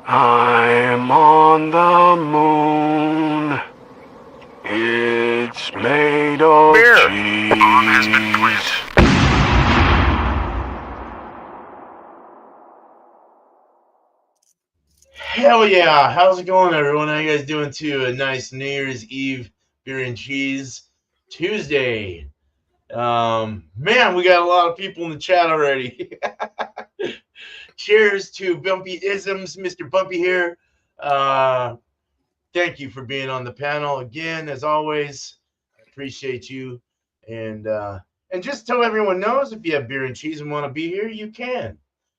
I'm on the moon. It's made of cheese. Hell yeah. How's it going, everyone? How you guys doing too? A nice New Year's Eve beer and cheese Tuesday. Man, we got a lot of people in the chat already. Cheers to Bumpy isms, Mr. Bumpy here. Thank you for being on the panel again, as always. I appreciate you. And just so everyone knows, if you have beer and cheese and want to be here, you can.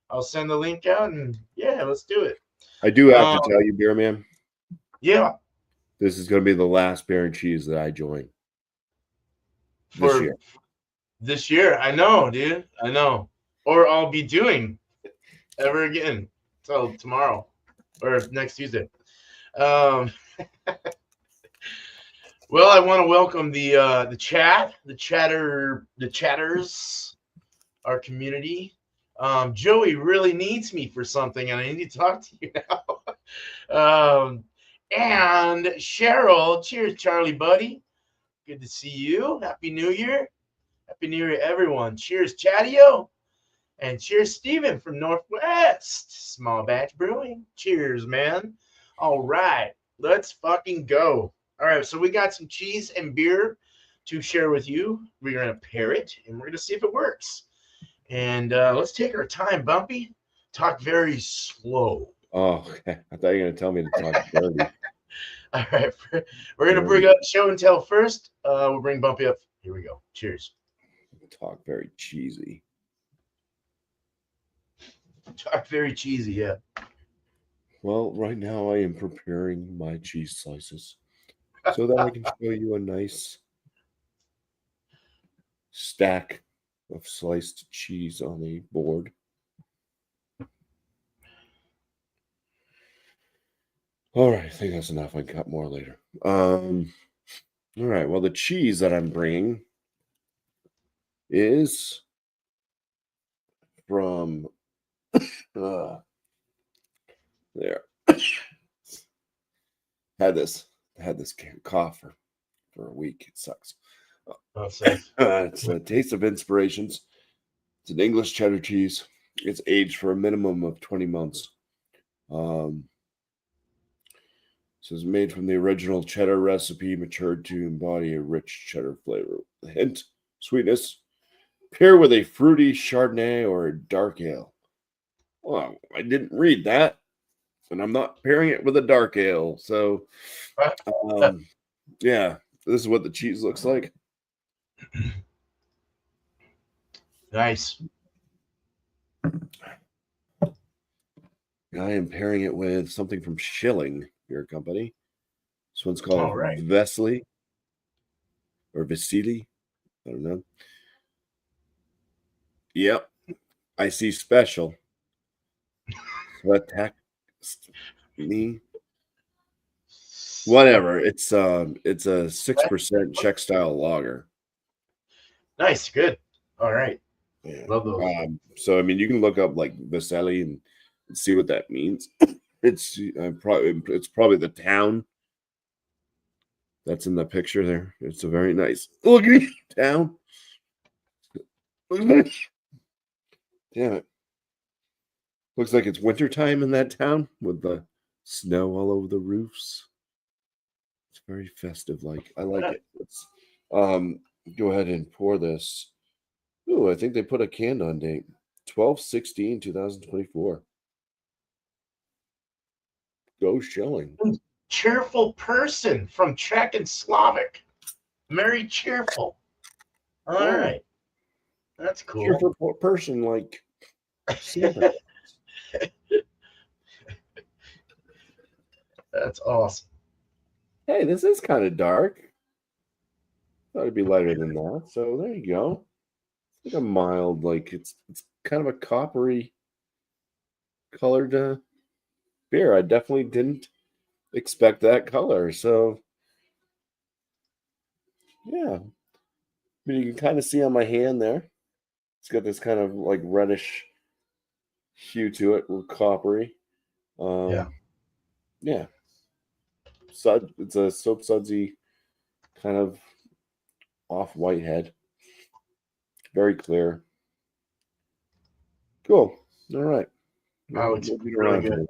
I'll send the link out, and yeah, let's do it. I do have to tell you, Beer Man. Yeah. This is going to be the last beer and cheese that I join this year. This year, I know, dude. I know. Or I'll be doing ever again till tomorrow or next Tuesday. Well, I want to welcome the chat, the chatters, our community. Joey really needs me for something, and I need to talk to you now. And Cheryl, cheers, Charlie, buddy. Good to see you. Happy New Year. Happy New Year, everyone. Cheers, Chatio. And cheers, Steven from Northwest. Small Batch Brewing. Cheers, man. All right. Let's fucking go. All right. So we got some cheese and beer to share with you. We're going to pair it, and we're going to see if it works. And let's take our time, Bumpy. Talk very slow. Oh, okay. I thought you were going to tell me to talk dirty. All right. We're going to bring up show and tell first. We'll bring Bumpy up. Here we go. Cheers. Talk very cheesy. Talk very cheesy, yeah. Well, right now I am preparing my cheese slices so that I can show you a nice stack of sliced cheese on a board. All right, I think that's enough. I got more later. All right, well, the cheese that I'm bringing is from there. Had this cough for a week. It sucks. It's a Taste of Inspirations. It's an English cheddar cheese. It's aged for a minimum of 20 months. So it's made from the original cheddar recipe, matured to embody a rich cheddar flavor. A hint, sweetness. Pair with a fruity Chardonnay or a dark ale. Well, I didn't read that, and I'm not pairing it with a dark ale. So, yeah, this is what the cheese looks like. Nice. I am pairing it with something from Schilling Beer Company. This one's called Vesely or Vasili. I don't know. Yep, I see special. Attack me. Whatever. It's a 6% Czech style lager. Nice, good. All right. Yeah. Love those. So I mean, you can look up like Vasili and see what that means. It's probably the town that's in the picture there. It's a very nice looking town. Damn it. Looks like it's wintertime in that town with the snow all over the roofs. It's very festive like. I like it. Let's go ahead and pour this. Ooh, I think they put a can-on date. 12/16/2024. Go Schilling. Cheerful person from Czech and Slavic. Very cheerful. All right. That's cool. Cheerful person like Santa. That's awesome. Hey, this is kind of dark. Thought it'd be lighter than that. So there you go. It's like a mild, like it's kind of a coppery colored beer. I definitely didn't expect that color. So, yeah. I mean, you can kind of see on my hand there. It's got this kind of like reddish hue to it, with coppery. Yeah. Yeah. It's a soap sudsy kind of off-white head. Very clear. Cool. All right. That looks We'll be really around for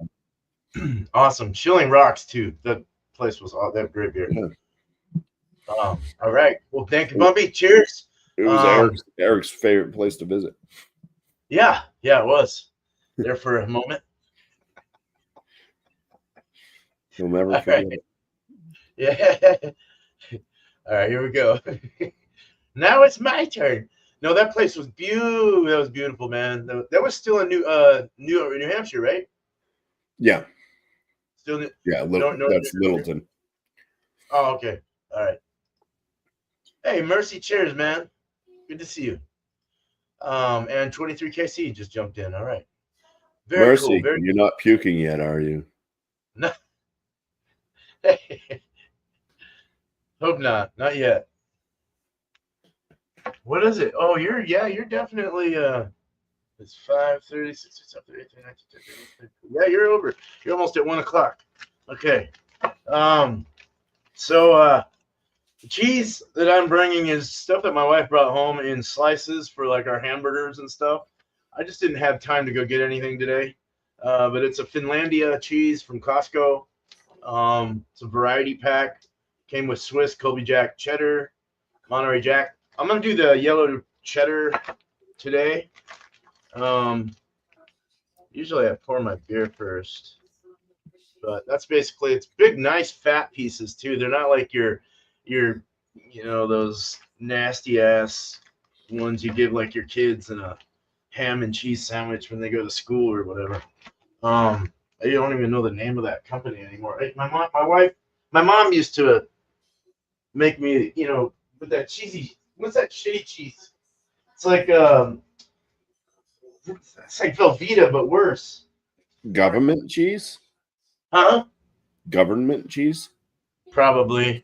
good. Awesome. Chilling Rocks too. That place was all that great beer. that. All right. Well, thank you, Bumpy. Cheers. It was Eric's favorite place to visit. Yeah, it was there for a moment. He'll never All forget right. it. Yeah. All right, here we go. Now it's my turn. No, that place was beautiful. That was beautiful, man. That was still in New Hampshire, right? Yeah. Still new. Yeah, that's Littleton. Oh, okay. All right. Hey, Mercy, cheers, man. Good to see you. And 23KC just jumped in. All right. Very Mercy, cool. you're not puking yet, are you? No. Hope not. Not yet. What is it? Oh, you're definitely it's 5:30, 6:30, 8:30, 9:30. Yeah, you're over. You're almost at 1:00. Okay. So the cheese that I'm bringing is stuff that my wife brought home in slices for like our hamburgers and stuff. I just didn't have time to go get anything today. But it's a Finlandia cheese from Costco. It's a variety pack. Came with Swiss, Colby Jack, cheddar, Monterey Jack. I'm gonna do the yellow cheddar today. Usually I pour my beer first, but that's basically, it's big, nice fat pieces too. They're not like your those nasty ass ones you give like your kids in a ham and cheese sandwich when they go to school or whatever. I don't even know the name of that company anymore. My mom used to make me, with that cheesy, what's that shitty cheese? It's like Velveeta, but worse. Government cheese? Huh? Government cheese? Probably.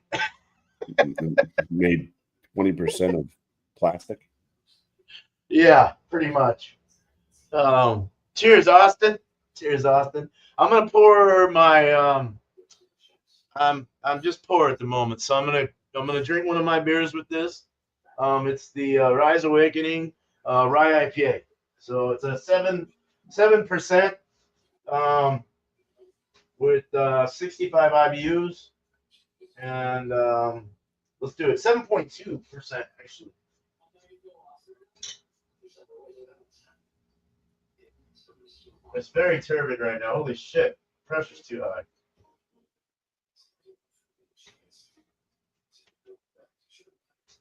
Made 20% of plastic. Yeah, pretty much. Cheers, Austin. Cheers, Austin. I'm gonna pour my I'm just pour at the moment, so I'm gonna drink one of my beers with this. It's the Rise Awakening Rye IPA. So it's a 7% with 65 IBUs, and let's do it. 7.2% actually. It's very turbid right now. Holy shit, pressure's too high.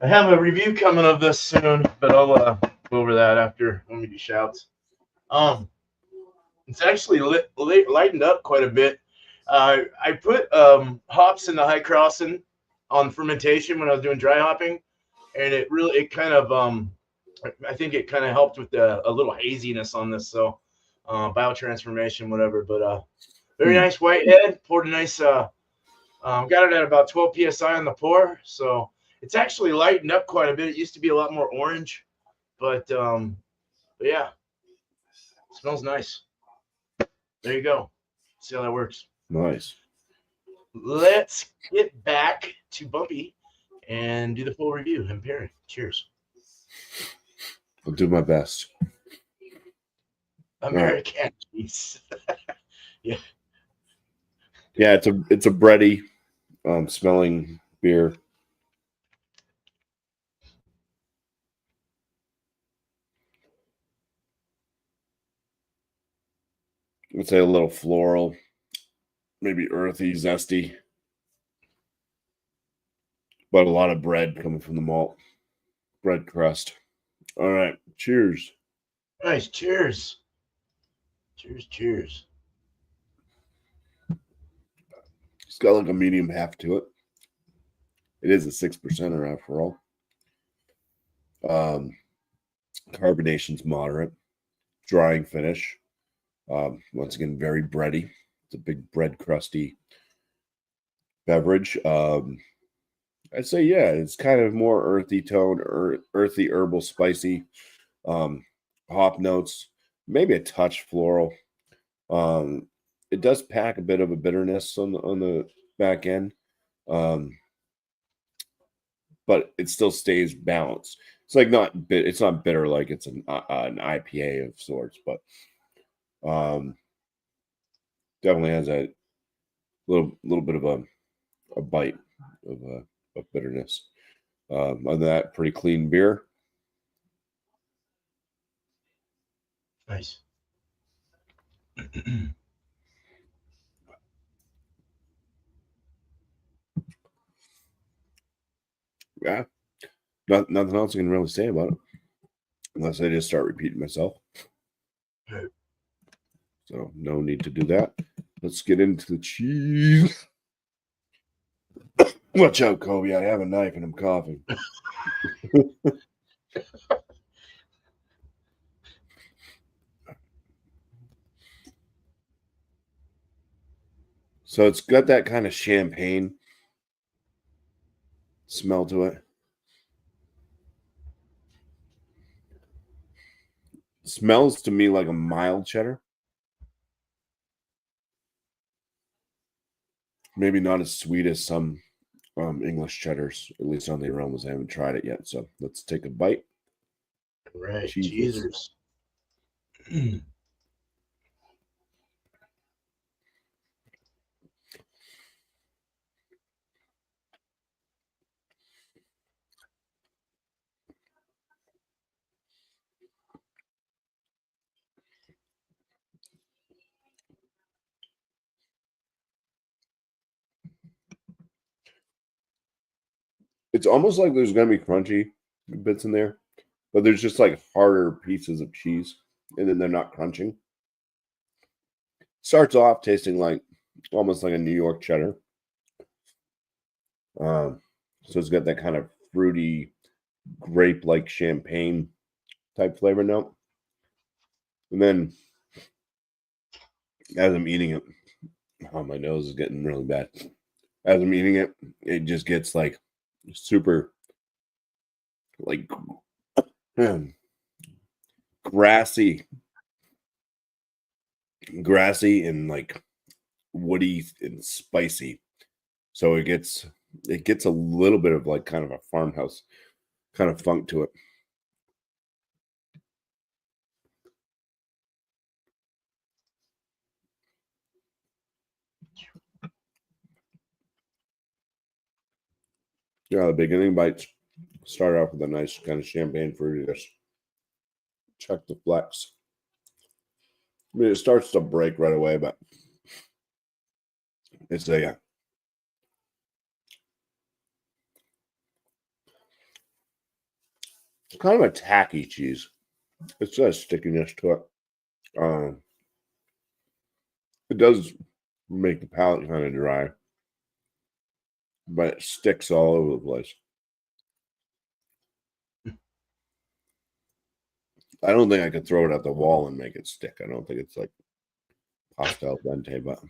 I have a review coming of this soon, but I'll go over that after when we do shouts. It's actually lightened up quite a bit. I put hops in the high crossing on fermentation when I was doing dry hopping, and it kind of I think it kind of helped with a little haziness on this. So biotransformation, whatever. But very nice white head. Poured a nice. Got it at about 12 psi on the pour, so it's actually lightened up quite a bit. It used to be a lot more orange, but yeah, it smells nice. There you go. See how that works. Nice. Let's get back to Bumpy and do the full review. And Perry, cheers. I'll do my best. American cheese. Yeah. Yeah, it's a bready smelling beer. I'd say a little floral, maybe earthy, zesty, but a lot of bread coming from the malt. Bread crust. All right, cheers. Nice, cheers. Cheers. It's got like a medium half to it. It is a 6%er after all. Carbonation's moderate. drying finish. Once again, very bready. It's a big bread crusty beverage. I'd say, yeah, it's kind of more earthy tone, earthy, herbal, spicy, hop notes, maybe a touch floral. It does pack a bit of a bitterness on the back end, but it still stays balanced. It's like it's not bitter like it's an IPA of sorts, but definitely has a little bit of a bite of bitterness. Other than that, pretty clean beer. Nice. Yeah, nothing else I can really say about it, unless I just start repeating myself. So no need to do that. Let's get into the cheese. Watch out, Kobe. I have a knife and I'm coughing. So it's got that kind of champagne smell to it. Smells to me like a mild cheddar. Maybe not as sweet as some English cheddars, at least on the aromas. I haven't tried it yet. So let's take a bite. All right, Jesus. cheers. It's almost like there's going to be crunchy bits in there, but there's just like harder pieces of cheese, and then they're not crunching. Starts off tasting like almost like a New York cheddar. So it's got that kind of fruity, grape-like champagne type flavor note. And then as I'm eating it, oh, my nose is getting really bad. As I'm eating it, it just gets like super like grassy and like woody and spicy. So it gets a little bit of like kind of a farmhouse kind of funk to it. Yeah, the beginning bites start off with a nice kind of champagne fruitiness. Check the flex. I mean, it starts to break right away, but it's kind of a tacky cheese. It's got a stickiness to it. It does make the palate kind of dry, but it sticks all over the place. I don't think I could throw it at the wall and make it stick. I don't think it's like pasta al dente, but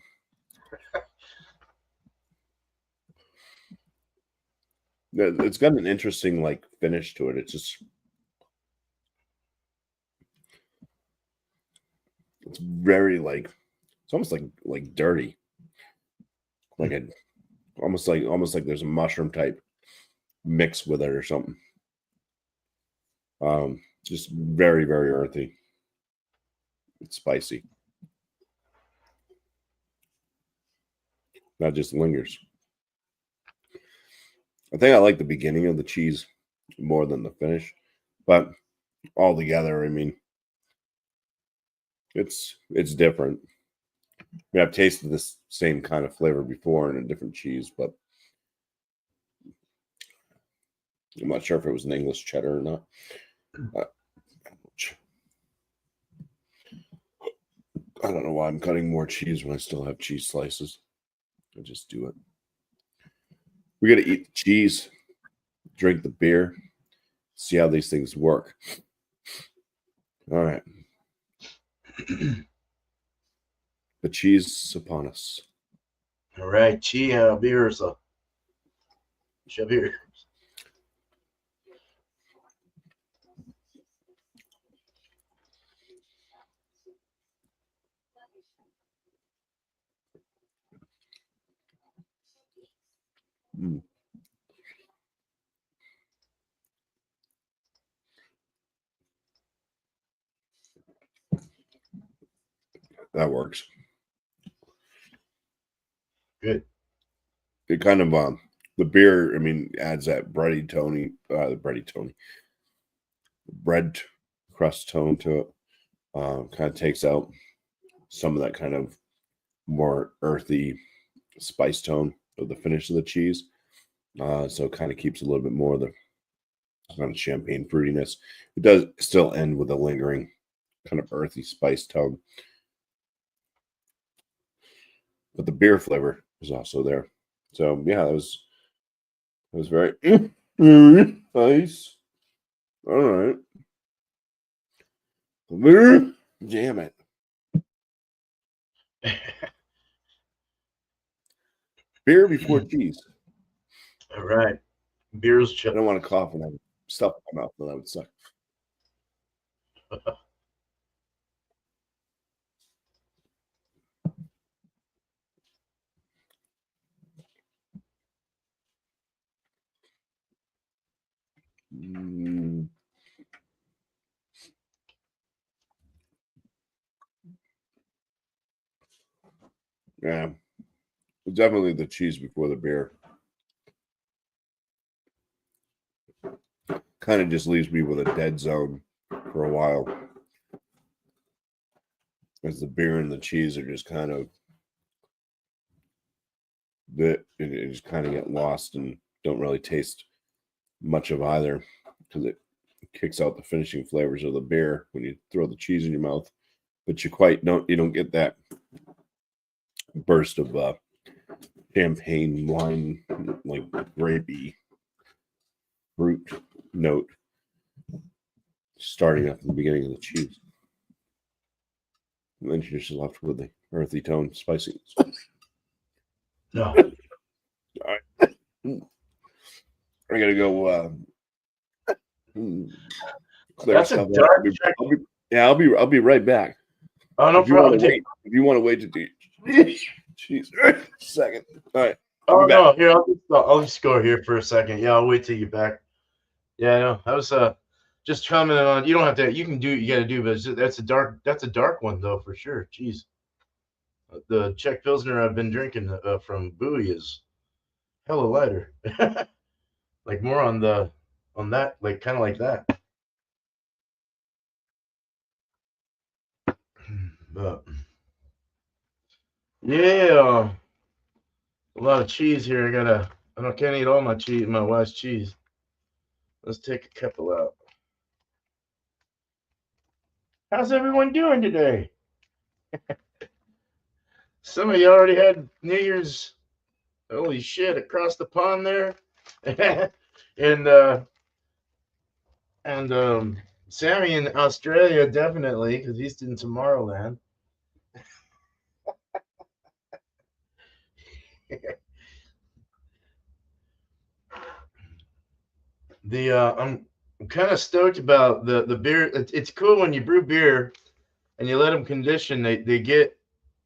it's got an interesting like finish to it. It's very like it's almost like dirty, like a almost like there's a mushroom type mix with it or something. Just very, very earthy. It's spicy. That just lingers. I think I like the beginning of the cheese more than the finish, but all together, I mean, it's different. I mean, I've tasted this same kind of flavor before in a different cheese, but I'm not sure if it was an English cheddar or not. I don't know why I'm cutting more cheese when I still have cheese slices. I just do it. We got to eat the cheese, drink the beer, see how these things work. All right. The cheese upon us. All right, chia beers. Shabir. Mm. That works. Good. It kind of the beer, I mean, adds that bread crust tone to it. Kind of takes out some of that kind of more earthy spice tone of the finish of the cheese. So it kind of keeps a little bit more of the kind of champagne fruitiness. It does still end with a lingering kind of earthy spice tone. But the beer flavor is also there. So yeah, it was very nice. All right. Damn it. Beer before cheese. All right. Beers. I don't want to cough and have stuff in my mouth, but that would suck. Mm. Yeah. Definitely the cheese before the beer. Kind of just leaves me with a dead zone for a while. As the beer and the cheese are just kind of it just kind of get lost and don't really taste much of either because it kicks out the finishing flavors of the beer when you throw the cheese in your mouth. But you don't get that burst of champagne wine, like grapey fruit note starting at the beginning of the cheese. And then you're just left with the earthy tone spiciness. No. All right. I gotta go clear That's a stuff dark out. I'll be right back. Oh, no problem. If you want to wait to do jeez, second. All right. Oh no, here I'll just go here for a second. Yeah, I'll wait till you're back. Yeah, no, I was just commenting on. You don't have to. You can do what you got to do, but that's a dark one though for sure. Jeez, the Czech Pilsner I've been drinking from Bowie is hella lighter. Like more on that, like kind of like that. But yeah, a lot of cheese here. I can't eat all my cheese, my wife's cheese. Let's take a couple out. How's everyone doing today? Some of you already had New Year's. Holy shit! Across the pond there, and Sammy in Australia definitely because he's in Tomorrowland. I'm kind of stoked about the beer. It's cool when you brew beer and you let them condition. They get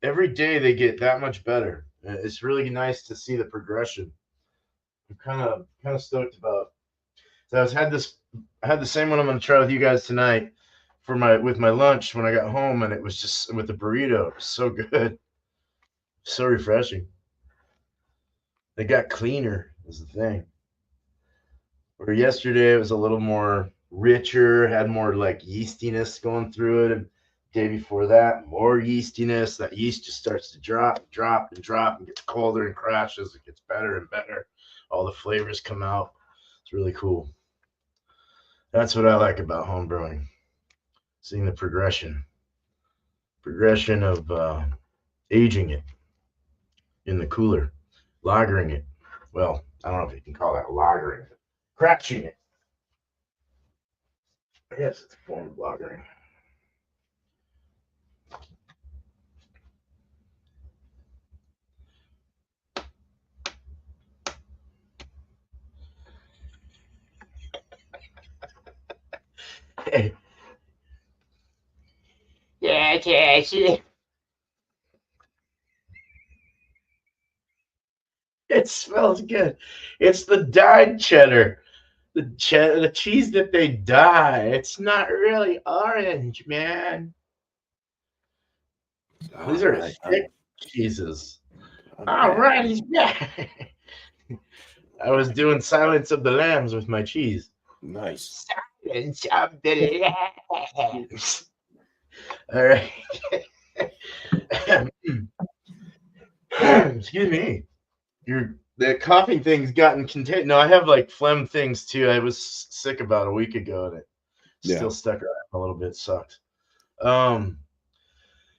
every day they get that much better. It's really nice to see the progression. I'm kind of stoked about. So I had the same one I'm gonna try with you guys tonight for my lunch when I got home, and it was just with the burrito. It was so good, so refreshing. They got cleaner is the thing. Where yesterday it was a little more richer, had more like yeastiness going through it, and day before that more yeastiness. That yeast just starts to drop, and gets colder and crashes. It gets better and better. All the flavors come out. It's really cool. That's what I like about home brewing. Seeing the progression of aging it in the cooler, lagering it. Well, I don't know if you can call that lagering, crashing it. Yes, it's a form of lagering. Yeah, Cassie. It smells good. It's the dyed cheddar. The cheese that they dye. It's not really orange, man. These All are right. thick cheeses. I'm All back. right, he's back. I was doing Silence of the Lambs with my cheese. Nice. Silence of the Lambs. All right. Excuse me. The coughing thing's gotten contagious. No, I have like phlegm things too. I was sick about a week ago and it still stuck around a little bit. Sucked.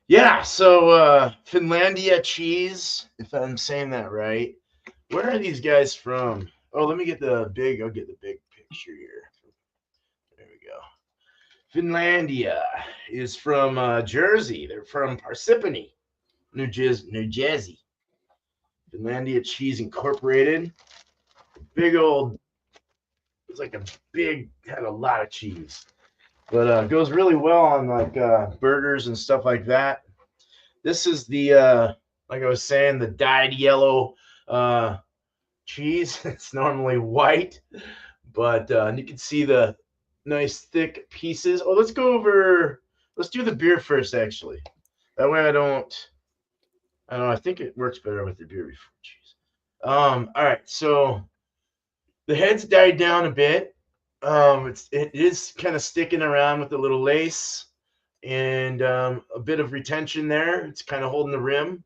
Yeah, so Finlandia cheese, if I'm saying that right. Where are these guys from? Oh, let me get the big. I'll get the big picture here. There we go. Finlandia is from Jersey. They're from Parsippany, New Jersey. Finlandia Cheese Incorporated. Big old. It's like had a lot of cheese, but goes really well on like burgers and stuff like that. This is the like I was saying, the dyed yellow cheese. It's normally white, but you can see the nice thick pieces. Oh, let's do the beer first, actually. That way I don't know. I think it works better with the beer before cheese. All right, so the head's died down a bit. It is kind of sticking around with a little lace and a bit of retention there. It's kind of holding the rim.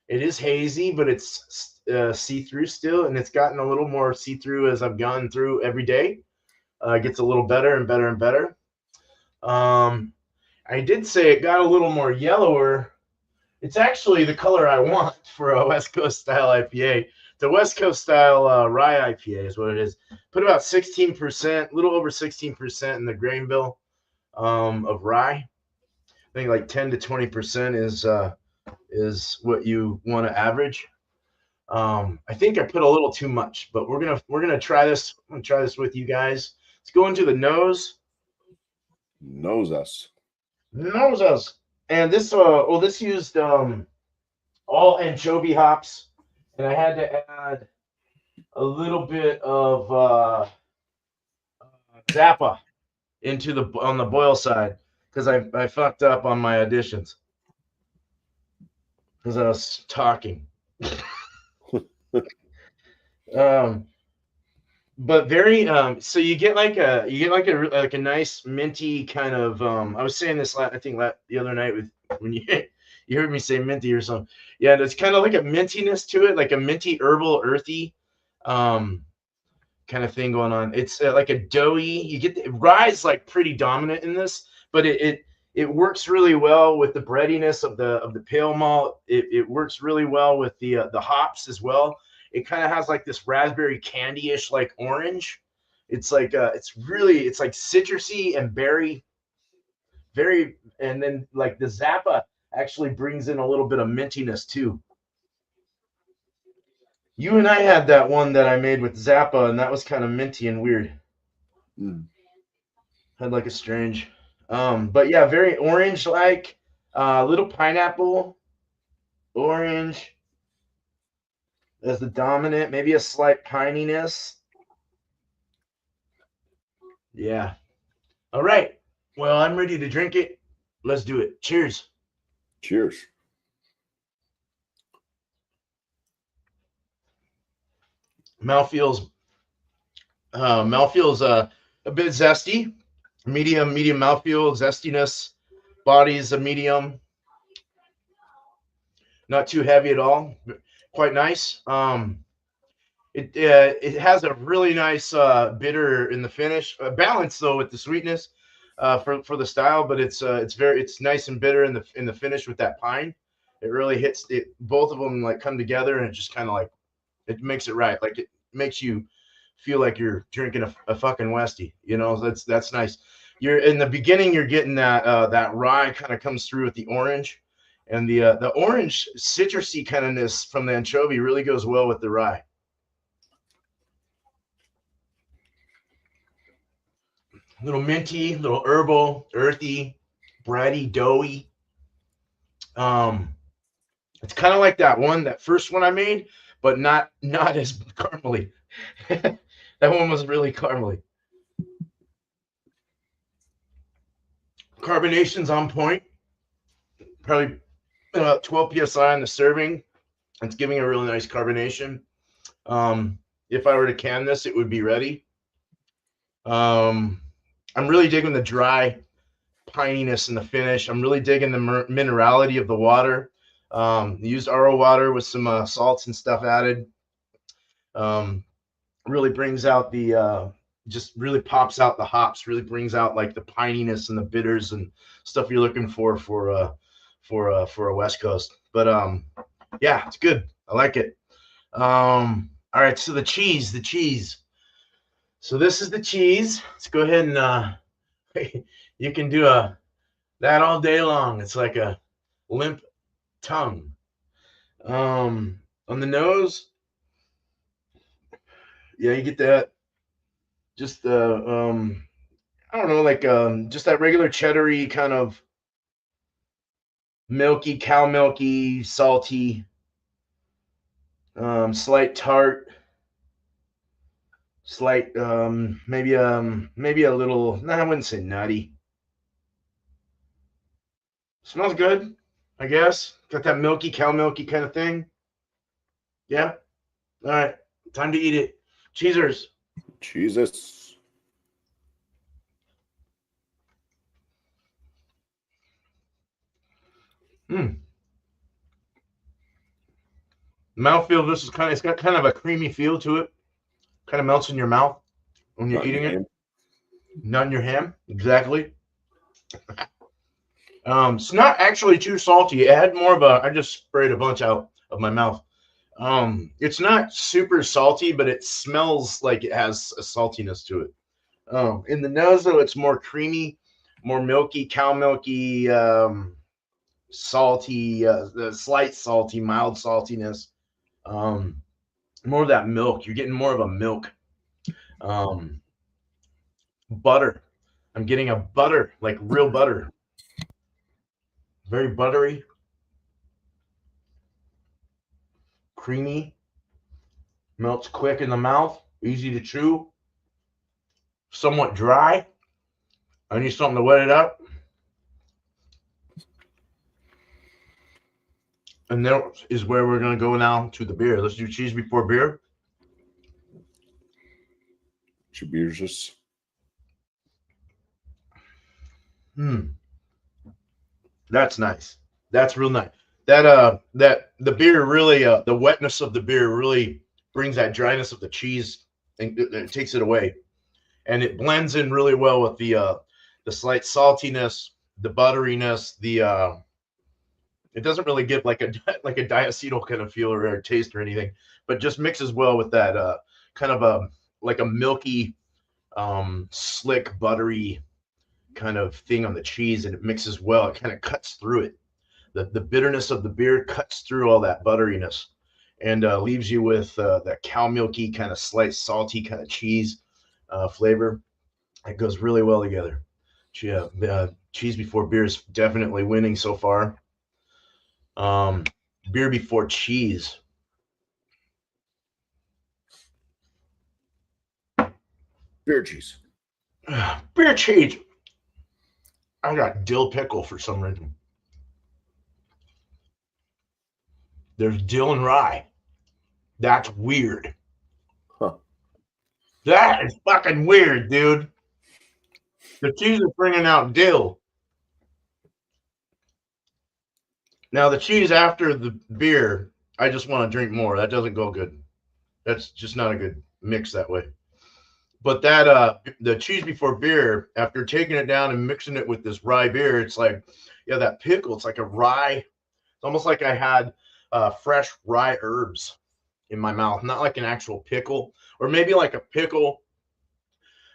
It is hazy, but it's see-through still, and it's gotten a little more see-through as I've gone through every day. It gets a little better and better and better. I did say it got a little more yellower. It's actually the color I want for a West Coast style IPA. The West Coast style rye IPA is what it is. Put about 16%, a little over 16% in the grain bill of rye. I think like 10 to 20% is what you want to average. I think I put a little too much, but we're gonna try this. I'm gonna try this with you guys. Let's go into the nose. Knows us. And this this used all anchovy hops, and I had to add a little bit of Zappa on the boil side because I fucked up on my additions because I was talking. But very so you get like a nice minty kind of I was saying this I think the other night with when you you heard me say minty or something. Yeah, it's kind of like a mintiness to it, like a minty herbal earthy kind of thing going on. It's like a doughy. You get rye's like pretty dominant in this, but it works really well with the breadiness of the pale malt. It works really well with the hops as well. It kind of has like this raspberry candy-ish like orange. It's like it's like citrusy and berry, and then like the Zappa actually brings in a little bit of mintiness too. You and I had that one that I made with Zappa, and that was kind of minty and weird. Had like a strange, but yeah, very orange like, little pineapple, orange as the dominant, maybe a slight pininess. Yeah. All right. Well, I'm ready to drink it. Let's do it. Cheers. Cheers. Mouthfeels a bit zesty, medium mouthfeel, zestiness. Body's a medium, not too heavy at all. Quite nice. It has a really nice bitter in the finish, balance though with the sweetness for the style, but it's nice and bitter in the finish with that pine. It really hits it. Both of them like come together and it just kind of like it makes it right. Like it makes you feel like you're drinking a fucking Westie. You know, that's nice. You're in the beginning. You're getting that rye kind of comes through with the orange, and the orange citrusy kind ofness from the anchovy really goes well with the rye. little minty, little herbal, earthy, bready, doughy. It's kind of like that first one I made, but not as caramely. That one was really caramely. Carbonation's on point. Probably 12 psi on the serving. It's giving a really nice carbonation. If I were to can this, it would be ready. I'm really digging the dry pininess in the finish. I'm really digging the minerality of the water. Used RO water with some salts and stuff added. Really brings out the just really pops out the hops. Really brings out like the pininess and the bitters and stuff you're looking for a West Coast. But yeah, it's good. I like it. All right, so the cheese. So this is the cheese. Let's go ahead and you can do that all day long. It's like a limp tongue. On the nose, yeah, you get that. Just I don't know, like just that regular cheddary kind of milky, cow milky, salty, slight tart, slight maybe a little. No, I wouldn't say nutty. Smells good, I guess. Got that milky, cow milky kind of thing. Yeah. All right. Time to eat it. Cheezers. Jesus. Mouthfeel. This is it's got kind of a creamy feel to it. Kind of melts in your mouth when you're eating it. Not in your ham. Exactly. It's not actually too salty. It had more of I just sprayed a bunch out of my mouth. It's not super salty, but it smells like it has a saltiness to it. In the nose, though, it's more creamy, more milky, cow milky, salty, the slight salty, mild saltiness. More of that milk. You're getting more of a milk. Butter. I'm getting a butter, like real butter. Very buttery, creamy, melts quick in the mouth, easy to chew, somewhat dry. I need something to wet it up. And that is where we're going to go now to the beer. Let's do cheese before beer. Cheers. That's nice. That's real nice. That the beer really the wetness of the beer really brings that dryness of the cheese and it takes it away, and it blends in really well with the slight saltiness, the butteriness. It doesn't really give like a diacetyl kind of feel or taste or anything, but just mixes well with that kind of like a milky, slick, buttery kind of thing on the cheese, and it mixes well. It kind of cuts through it. The bitterness of the beer cuts through all that butteriness and leaves you with that cow milky kind of slight salty kind of cheese flavor. It goes really well together. Yeah, cheese before beer is definitely winning so far. Beer before cheese. Beer cheese. Beer cheese. I got dill pickle for some reason. There's dill and rye. That's weird. Huh. That is fucking weird, dude. The cheese is bringing out dill. Now, the cheese after the beer, I just want to drink more. That doesn't go good. That's just not a good mix that way. But that the cheese before beer, after taking it down and mixing it with this rye beer, it's like, yeah, that pickle. It's like a rye. It's almost like I had fresh rye herbs in my mouth, not like an actual pickle, or maybe like a pickle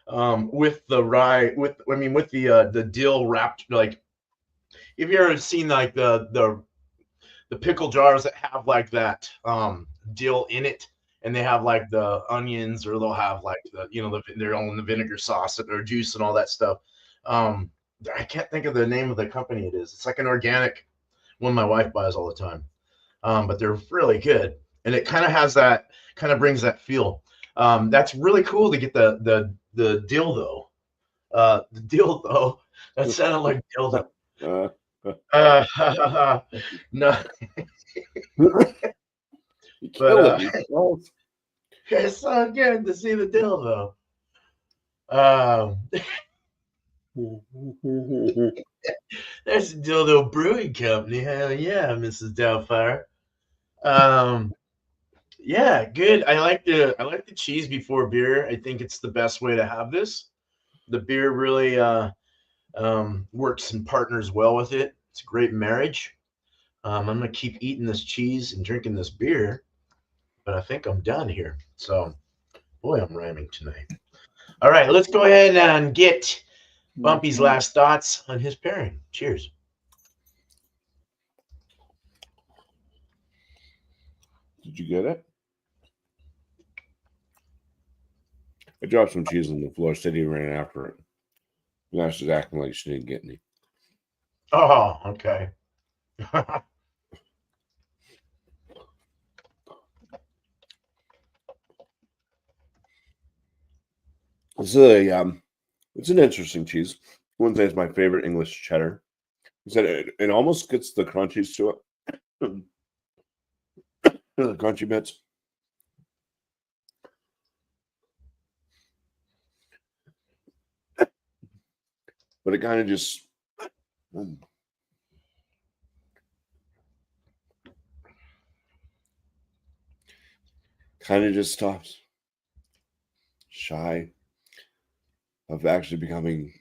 with the rye, with the dill wrapped. Like, if you ever seen like the pickle jars that have like that dill in it, and they have like the onions, or they'll have like their own vinegar sauce or juice and all that stuff. I can't think of the name of the company it is. It's like an organic one my wife buys all the time. But they're really good, and it kind of has that brings that feel. That's really cool to get the dildo. The dildo. That sounded like dildo. No, You but killing me. it's so good to see the dildo. Um, there's a dildo brewing company. Hell yeah, Mrs. Doubtfire. Yeah, good. I like the cheese before beer. I think it's the best way to have this. The beer really works and partners well with it. It's a great marriage. I'm gonna keep eating this cheese and drinking this beer, but I think I'm done here. So, boy, I'm rhyming tonight. All right, let's go ahead and get Bumpy's last thoughts on his pairing. Cheers. Did you get it? I dropped some cheese on the floor. Said he ran after it. Now she's acting like she didn't get any. Oh, okay. It's an interesting cheese. I wouldn't say it's my favorite English cheddar. He said it almost gets the crunchies to it. The crunchy bits. But it kind of just stops shy of actually becoming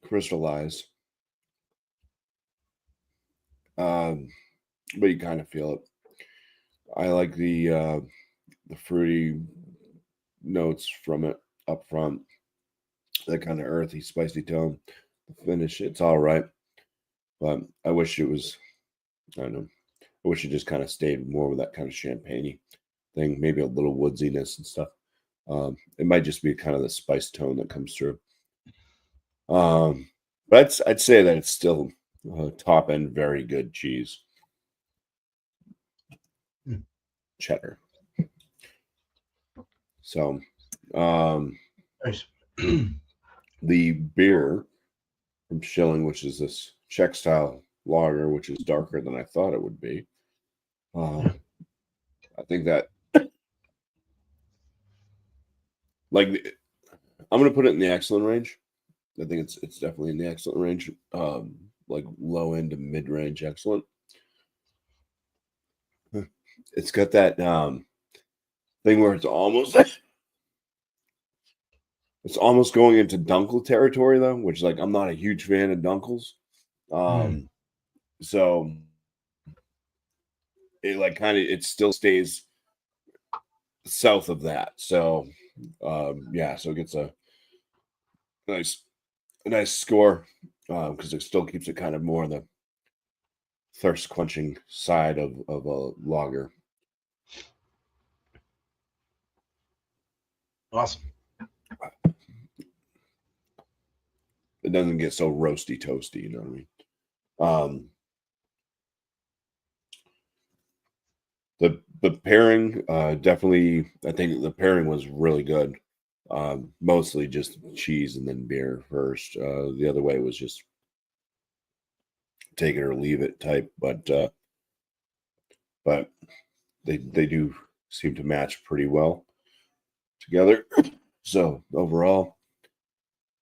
crystallized. But you kind of feel it. I like the fruity notes from it up front. That kind of earthy, spicy tone. The finish, it's all right. But I wish it was, I don't know. I wish it just kind of stayed more with that kind of champagne thing, maybe a little woodsiness and stuff. It might just be kind of the spice tone that comes through. But I'd say that it's still top end, very good cheese. Cheddar. So, Nice. the beer from Schilling, which is this Czech style lager, which is darker than I thought it would be. I think that, like, I'm going to put it in the excellent range. I think it's definitely in the excellent range, like low end to mid range excellent. It's got that thing where it's almost going into Dunkel territory though, which like I'm not a huge fan of Dunkels. So it like kind of it still stays south of that. So yeah, so it gets a nice score because it still keeps it kind of more on the thirst quenching side of a lager. Awesome. It doesn't get so roasty toasty, you know what I mean? The pairing definitely, I think the pairing was really good. Mostly just cheese and then beer first. The other way was just take it or leave it type, but they do seem to match pretty well together. So overall,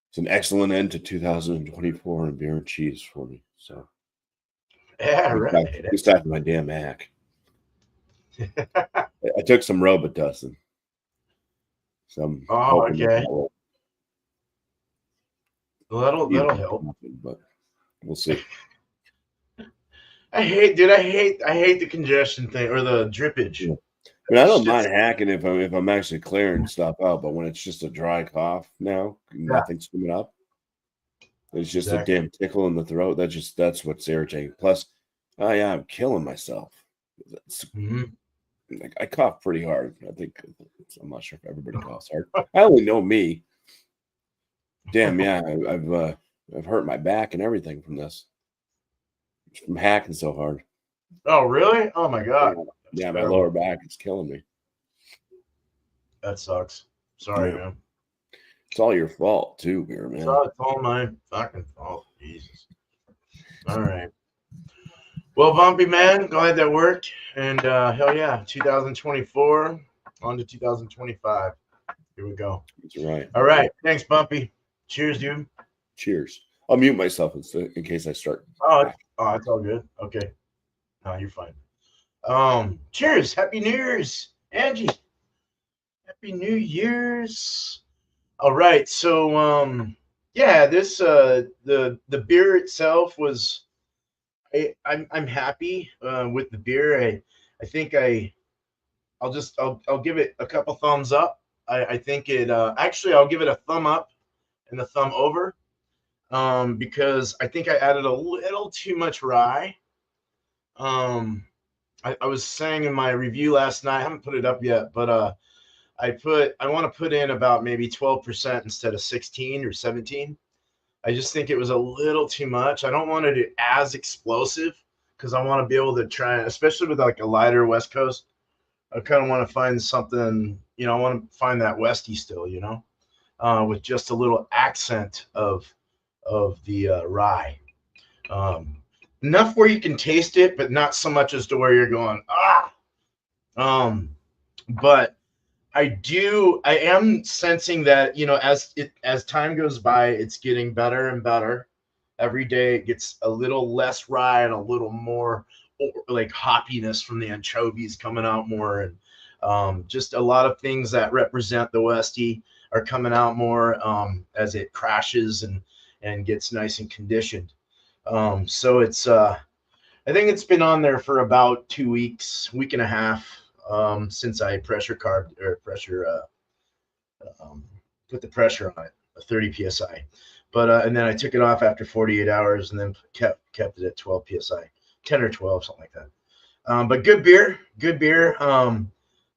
it's an excellent end to 2024 in beer and cheese for me. So Yeah, right. Just after my damn hack. I took some Robitussin. So I'm hoping okay. that Well, that'll help. But we'll see. I hate the congestion thing or the drippage. Yeah. I mean, I don't mind hacking if I'm actually clearing stuff out, but when it's just a dry cough now, nothing's coming up. It's just a damn tickle in the throat. That's what's irritating. Plus, oh yeah, I'm killing myself. I cough pretty hard. I'm not sure if everybody coughs hard. I only know me. Damn, yeah, I've hurt my back and everything from this. From hacking so hard. Oh, really? Oh my God. Yeah, my lower back is killing me. That sucks. Sorry, Yeah. man. It's all your fault too, Beer Man. It's all my fucking fault. Jesus. All right. Well, Bumpy, man, glad that worked. And hell yeah, 2024 on to 2025. Here we go. That's right. All right. Thanks, Bumpy. Cheers, dude. Cheers. I'll mute myself in case I start. Oh, it's all good. Okay. No, you're fine. Cheers. Happy New Year's, Angie. Happy New Year's. All right. So yeah, this the beer itself was I'm happy with the beer. I think I'll give it a couple thumbs up. I think it actually I'll give it a thumb up and a thumb over because I think I added a little too much rye. I was saying in my review last night, I haven't put it up yet, but I want to put in about maybe 12% instead of 16 or 17. I just think it was a little too much. I don't want it as explosive because I want to be able to try, especially with like a lighter West Coast. I kind of want to find something, I want to find that Westy still, with just a little accent of the rye. Enough where you can taste it, but not so much as to where you're going, but I am sensing that, as time goes by, it's getting better and better. Every day it gets a little less rye and a little more like hoppiness from the anchovies coming out more. And just a lot of things that represent the Westy are coming out more as it crashes and gets nice and conditioned. So it's, I think it's been on there for about 2 weeks, week and a half. Since I put the pressure on it, 30 psi, but and then I took it off after 48 hours and then kept it at 12 psi, 10 or 12, something like that. But good beer.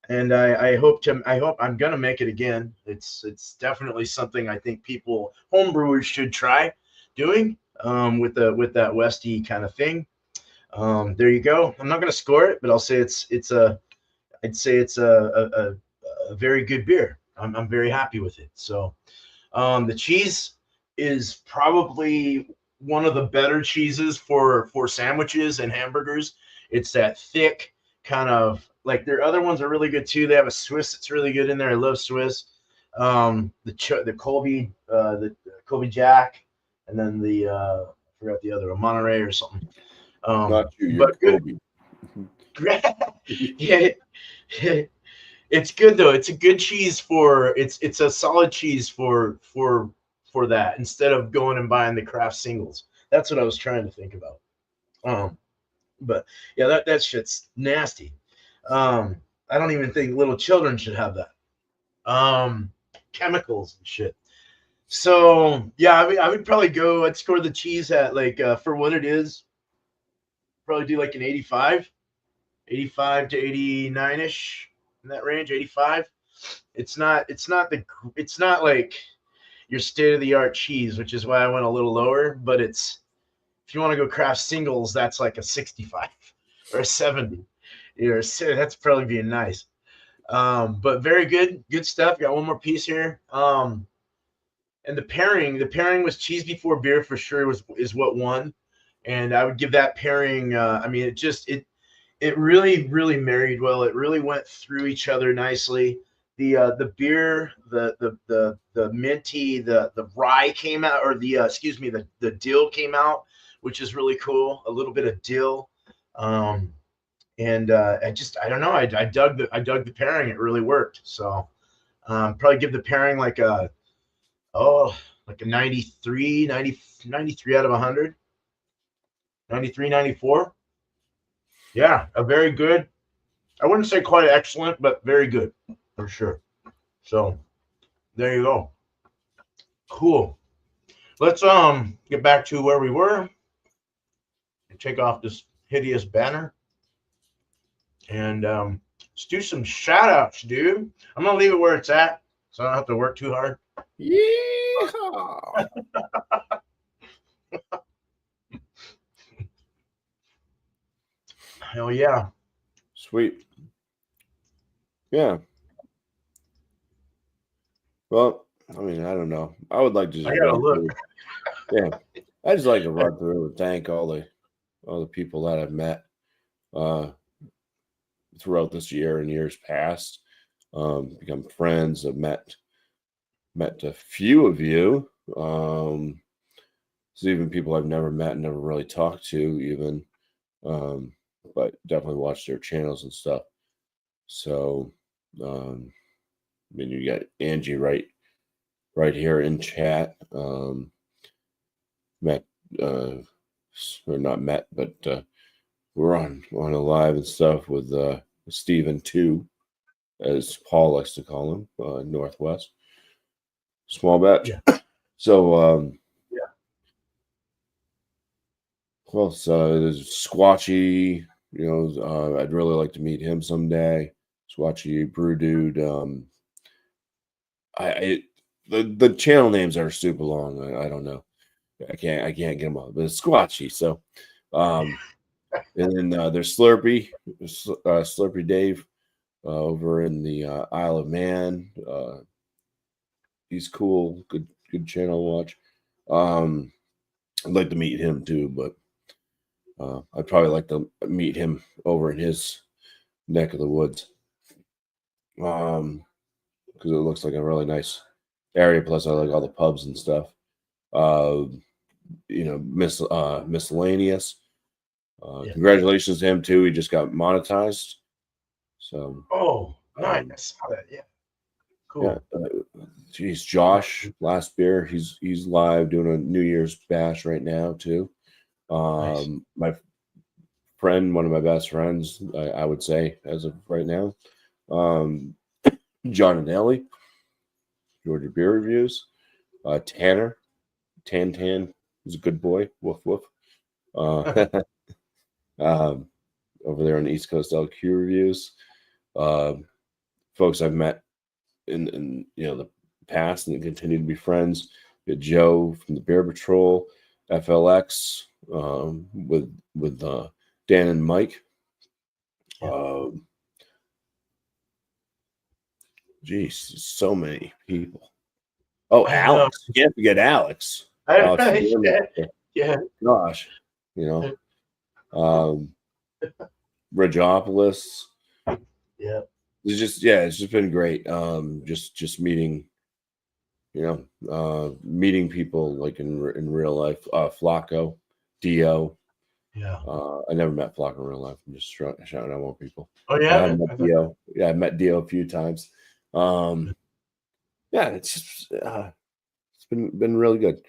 And I hope I'm gonna make it again. It's definitely something I think homebrewers should try doing with that Westy kind of thing. There you go. I'm not gonna score it, but I'll say I'd say it's a very good beer. I'm very happy with it. So the cheese is probably one of the better cheeses for sandwiches and hamburgers. It's that thick kind of, like, their other ones are really good too. They have a Swiss that's really good in there. I love Swiss. The Colby Jack, and then I forgot the other one, Monterey or something. Not you, but good. Yeah. It's good though. It's a good cheese it's a solid cheese for that, instead of going and buying the craft singles. That's what I was trying to think about. But yeah, that shit's nasty. I don't even think little children should have that. Chemicals and shit. So yeah, I would probably I'd score the cheese at like for what it is, probably do like an 85 to 89ish, in that range. 85. It's not like your state-of-the-art cheese, which is why I went a little lower, but if you want to go craft singles, that's like a 65 or a 70. That's probably being nice. But very good stuff. Got one more piece here. And the pairing was cheese before beer for sure is what won. And I would give that pairing, it really, really married well. It really went through each other nicely. The beer, the minty, the rye came out, or the dill came out, which is really cool. A little bit of dill, and I don't know. I dug the pairing. It really worked. So probably give the pairing like a 93 out of 100, 93, 94. Yeah, a very good. I wouldn't say quite excellent, but very good for sure. So there you go. Cool. Let's get back to where we were and take off this hideous banner. And Let's do some shout outs, dude. I'm gonna leave it where it's at, so I don't have to work too hard. Yeehaw! Hell yeah. Sweet. Yeah. Well, I mean, I don't know. I would like to just I gotta run look. through. Yeah, I just like to run through and thank all the people that I've met throughout this year and years past. Become friends. I've met a few of you. So even people I've never met, never really talked to, even, but definitely watched their channels and stuff. So, I mean, you got Angie right here in chat. Met, or not met, but we're on a live and stuff with Stephen too, as Paul likes to call him, Northwest. Small batch. Yeah. So, Yeah. Well, so there's Squatchy. You know, I'd really like to meet him someday. Squatchy Brew Dude. The channel names are super long. I don't know. I can't get them all, but it's Squatchy. So, and then there's Slurpy, Slurpy Dave, over in the Isle of Man. He's cool. Good channel to watch. I'd like to meet him too, but I'd probably like to meet him over in his neck of the woods. Because it looks like a really nice area. Plus, I like all the pubs and stuff. You know, miscellaneous. Yeah. Congratulations to him too. He just got monetized. So. Oh, nice. I saw that. Yeah. Cool. Yeah. Geez, Josh, last beer. He's live doing a New Year's bash right now too. Nice. My friend, one of my best friends, I would say as of right now, John and Ellie, Georgia Beer Reviews, Tanner, Tan, he's a good boy, woof woof. Over there on the East Coast LQ Reviews, folks I've met in the past and continue to be friends. We had Joe from the Beer Patrol, FLX, with Dan and Mike. Geez, so many people. Oh, Alex. You can't forget Alex. Yeah. Gosh. You know. Regopolis. Yeah. It's just been great. Just meeting, meeting people like in real life. Flacco, Dio. Yeah. I never met Flacco in real life. I'm just shouting out more people. Oh yeah. I met Dio. Yeah, I met Dio a few times. Yeah, it's just it's been really good.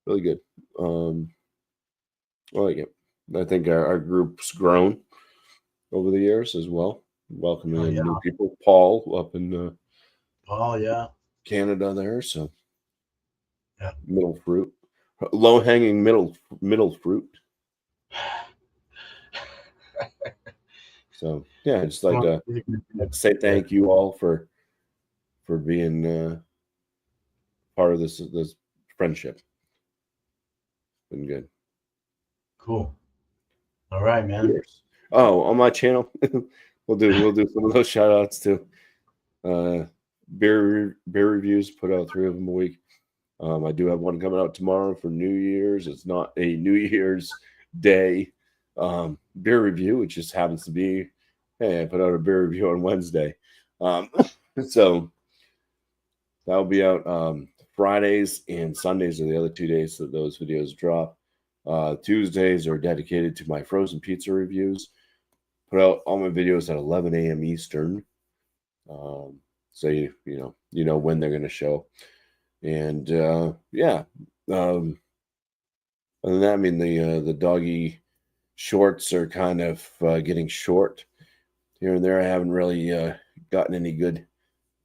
Really good. I like it. I think our group's grown over the years as well. Welcoming in new people. Paul up in Canada there. So yeah, middle fruit, low hanging middle fruit. So yeah, I just like to say thank you all for being part of this friendship. Been good. Cool. All right, man. Cheers. Oh, on my channel, we'll do some of those shout outs too. Beer reviews, put out 3 of them a week. I do have one coming out tomorrow for New Year's. It's not a New Year's Day beer review. It just happens to be, hey, I put out a beer review on Wednesday. So that'll be out Fridays and Sundays are the other 2 days that those videos drop. Tuesdays are dedicated to my frozen pizza reviews. Put out all my videos at 11 a.m. Eastern. So you know when they're going to show. And other than that, I mean the doggy shorts are kind of getting short here and there. I haven't really gotten any good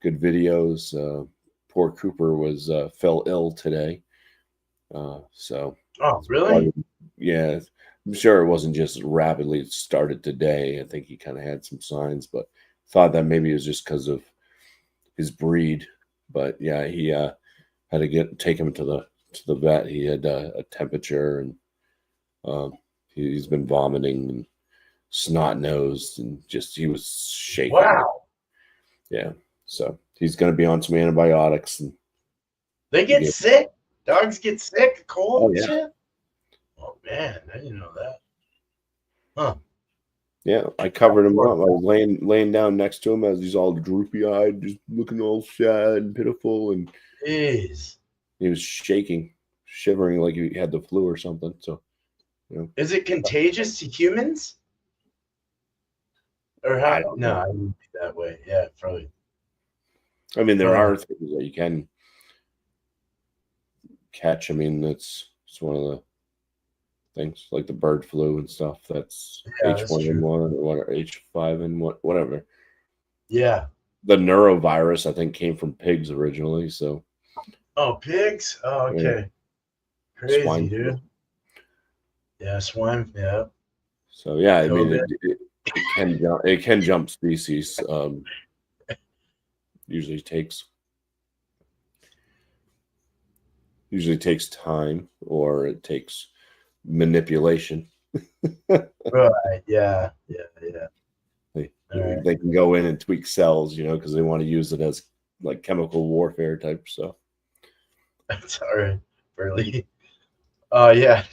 videos. Poor Cooper fell ill today. So oh really? Yeah, I'm sure it wasn't just rapidly started today. I think he kind of had some signs, but thought that maybe it was just because of his breed. But yeah, he had to take him to the vet. He had a temperature, and he's been vomiting and snot nosed, and just he was shaking. Wow. Yeah, so he's going to be on some antibiotics. And they get sick. Dogs get sick, cold, oh, yeah. shit. Oh man, I didn't know that. Huh? Yeah, I covered him up. I was laying down next to him as he's all droopy eyed, just looking all sad and pitiful, and Jeez. he was shaking, shivering like he had the flu or something. So, is it contagious to humans? Or how? I don't know. I wouldn't be that way. Yeah, probably. I mean, there are things that you can catch. I mean, it's one of the things, like the bird flu and stuff. That's H1N1 or H5N1, whatever. Yeah. The neurovirus, I think, came from pigs originally. So. Oh, pigs. Oh, okay. Yeah. Crazy, Swine dude. flu. Yeah, swine. Yeah. So yeah, I mean, it can jump species. Usually takes time, or it takes manipulation. Right. Yeah. They can go in and tweak cells, because they want to use it as like chemical warfare type stuff. That's all right. Barely. Oh yeah.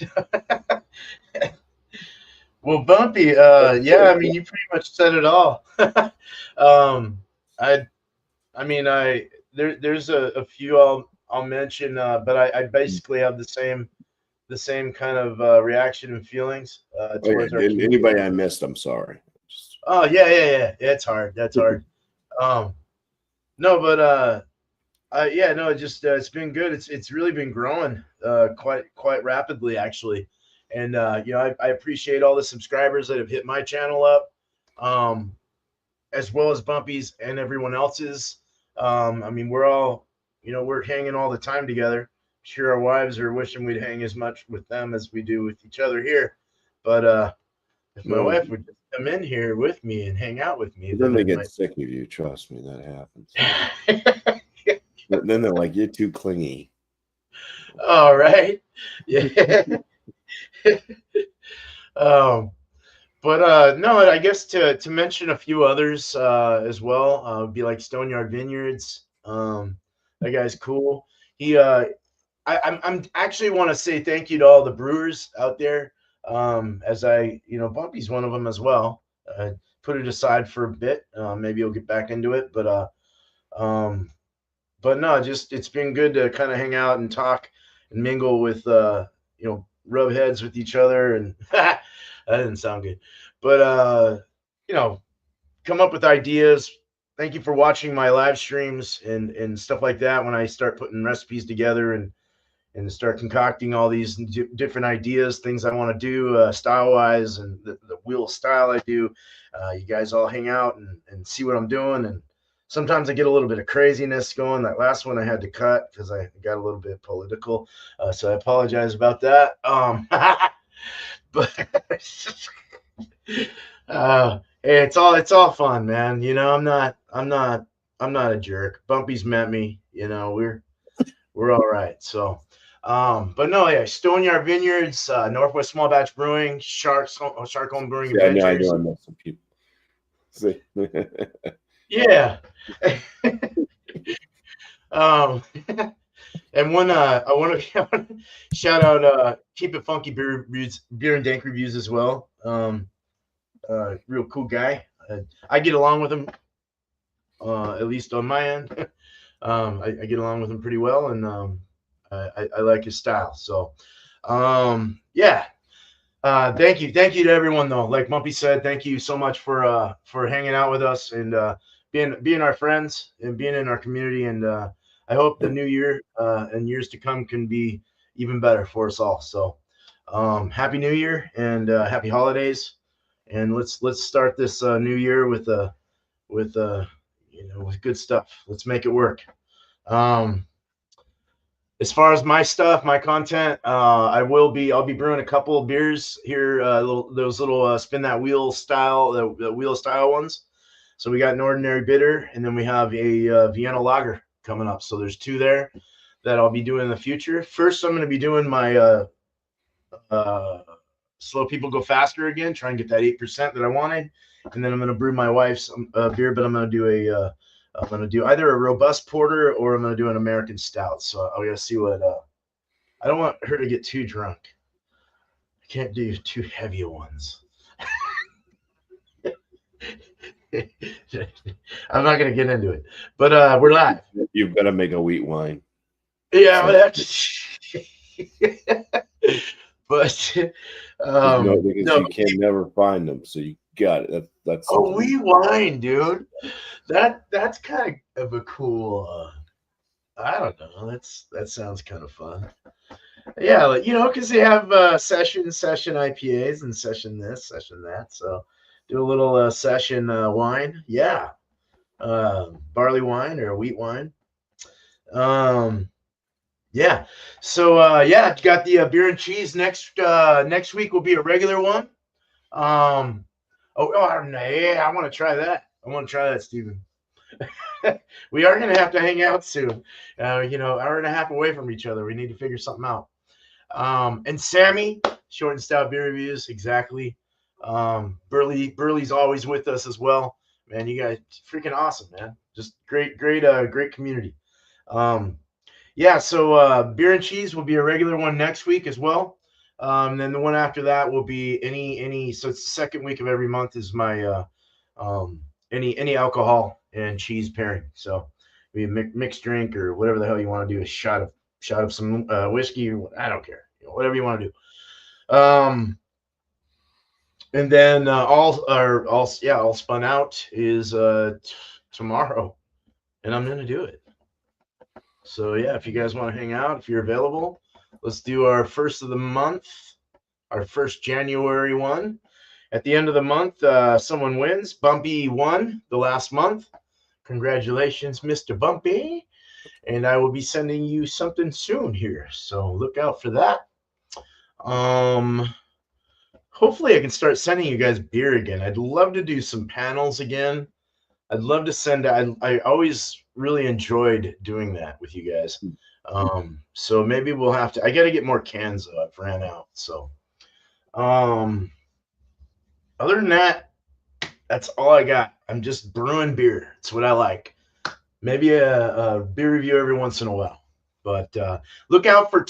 Well, Bumpy, yeah, I mean, you pretty much said it all. There's a few I'll mention, but I basically have the same kind of reaction and feelings towards our community. Anybody I missed, I'm sorry. Oh yeah. It's hard. That's hard. No, but yeah, no, it's been good. It's really been growing quite rapidly, actually. And I appreciate all the subscribers that have hit my channel up, as well as Bumpy's and everyone else's. I mean, we're all, we're hanging all the time together. Sure, our wives are wishing we'd hang as much with them as we do with each other here. But if my wife would just come in here with me and hang out with me, then they get sick of you. Trust me, that happens. Then they're like, you're too clingy. All right. Yeah. But no, I guess to mention a few others as well, would be like Stoneyard Vineyards. That guy's cool. I'm actually want to say thank you to all the brewers out there. As Bumpy's one of them as well. Put it aside for a bit. Maybe you'll get back into it, but no, just it's been good to kind of hang out and talk and mingle with rub heads with each other, and that didn't sound good, but come up with ideas. Thank you for watching my live streams and stuff like that. When I start putting recipes together and start concocting all these different ideas, things I want to do style wise, and the wheel style I do, you guys all hang out and see what I'm doing. And sometimes I get a little bit of craziness going. That last one I had to cut because I got a little bit political. So I apologize about that. But hey, it's all fun, man. I'm not a jerk. Bumpy's met me, we're all right. So, but no, yeah, Stoneyard Vineyards, Northwest Small Batch Brewing, Shark Home Brewing Adventures. I know some people. See. Yeah. And I want to shout out Keep It Funky Beer and Dank Reviews as well. Real cool guy. I get along with him, at least on my end. I get along with him pretty well, and I like his style. So, yeah. Thank you to everyone though. Like Bumpy said, thank you so much for hanging out with us and being our friends and being in our community. And I hope the new year and years to come can be even better for us all. So, happy New Year and happy holidays. And let's start this new year with good stuff. Let's make it work. as far as my stuff, my content, I'll be brewing a couple of beers here, those little spin that wheel style, the wheel style ones. So we got an ordinary bitter, and then we have a Vienna lager coming up. So there's two there that I'll be doing in the future. First, I'm going to be doing my slow people go faster again, try and get that 8% that I wanted, and then I'm going to brew my wife's beer, but I'm going to do either a robust porter or I'm going to do an American stout. So I'm going to see what. I don't want her to get too drunk. I can't do too heavy ones. I'm not going to get into it, but we're live. You've got to make a wheat wine. Yeah, I have to. But No, because no, you can never find them, so you got it. That's oh, wheat wine, dude. That's kind of a cool. I don't know. That sounds kind of fun. Yeah, like, because they have session IPAs and session this, session that. So do a little session wine. Yeah, barley wine or wheat wine. Yeah. So yeah, got the beer and cheese next week will be a regular one. Yeah, I want to try that, Steven. We are going to have to hang out soon. Hour and a half away from each other. We need to figure something out. And Sammy, short and stout beer reviews, exactly. Burley's always with us as well. Man, you guys freaking awesome, man. Just great community. Yeah, so beer and cheese will be a regular one next week as well. Then the one after that will be any. So it's the second week of every month is my any alcohol and cheese pairing. So we mixed drink or whatever the hell you want to do, a shot of some whiskey. I don't care, whatever you want to do. And then all spun out is tomorrow, and I'm gonna do it. So yeah, if you guys want to hang out, if you're available, let's do our first of the month, our first January one. At the end of the month, someone wins. Bumpy won the last month. Congratulations, Mr. Bumpy. And I will be sending you something soon here, so look out for that. Hopefully I can start sending you guys beer again. I'd love to do some panels again. I'd love to send. I always really enjoyed doing that with you guys. So maybe we'll have to. I got to get more cans though. I've ran out. So, other than that, that's all I got. I'm just brewing beer. It's what I like. Maybe a beer review every once in a while. But look out for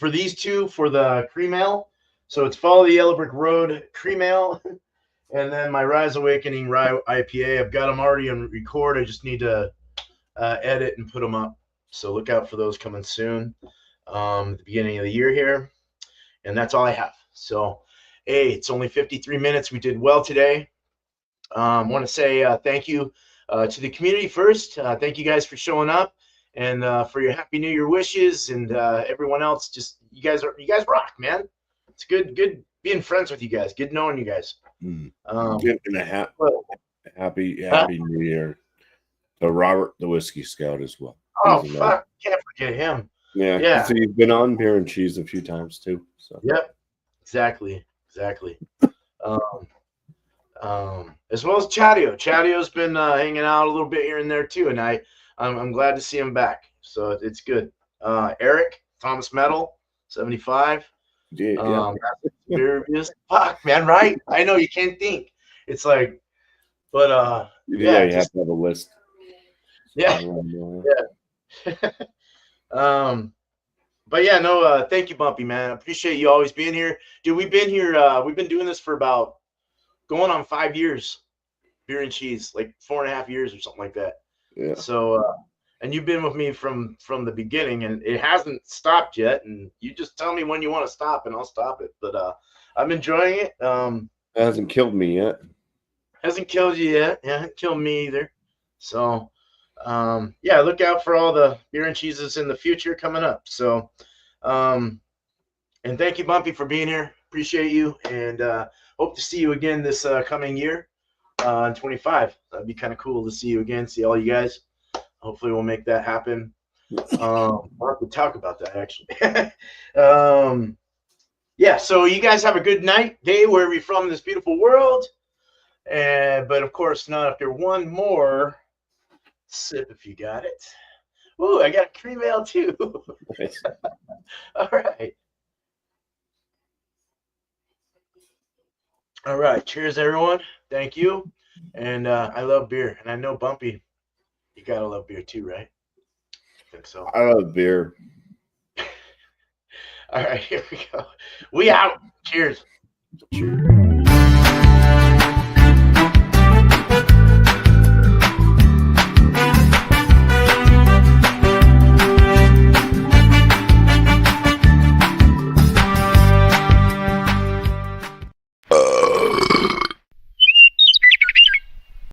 these two for the cream ale. So it's Follow the Yellow Brick Road cream ale. And then my Rise Awakening Rye IPA. I've got them already on record. I just need to edit and put them up. So look out for those coming soon at the beginning of the year here. And that's all I have. So, hey, it's only 53 minutes. We did well today. I want to say thank you to the community first. Thank you guys for showing up and for your Happy New Year wishes and everyone else. Just you guys rock, man. It's good being friends with you guys. Good knowing you guys. And a happy New Year to Robert the Whiskey Scout as well. Oh, fuck. Can't forget him. Yeah. So you've been on Beer and Cheese a few times too. So. Yep. Exactly. As well as Chadio. Chadio's been hanging out a little bit here and there too, and I'm glad to see him back. So it's good. Eric Thomas Metal 75. Yeah. Fuck, man, right? I know you can't think. It's like, but you have to have a list. Yeah. But yeah, no, thank you, Bumpy, man. I appreciate you always being here. Dude, we've been here, we've been doing this for about going on 5 years. Beer and Cheese, like 4.5 years or something like that. Yeah. So and you've been with me from the beginning, and it hasn't stopped yet. And you just tell me when you want to stop, and I'll stop it. But I'm enjoying it. It hasn't killed me yet. Hasn't killed you yet. Yeah, hasn't killed me either. So, yeah, look out for all the beer and cheeses in the future coming up. So, and thank you, Bumpy, for being here. Appreciate you, and hope to see you again this coming year in 25. That'd be kind of cool to see you again, see all you guys. Hopefully we'll make that happen. I'll have to talk about that actually. Yeah, so you guys have a good night, day, wherever you're from in this beautiful world. But of course, not after one more sip if you got it. Ooh, I got a cream ale too. Nice. All right. All right. Cheers, everyone. Thank you. And I love beer. And I know, Bumpy, you got to love beer too, right? I think so. I love beer. All right. Here we go. We out. Cheers. Cheers.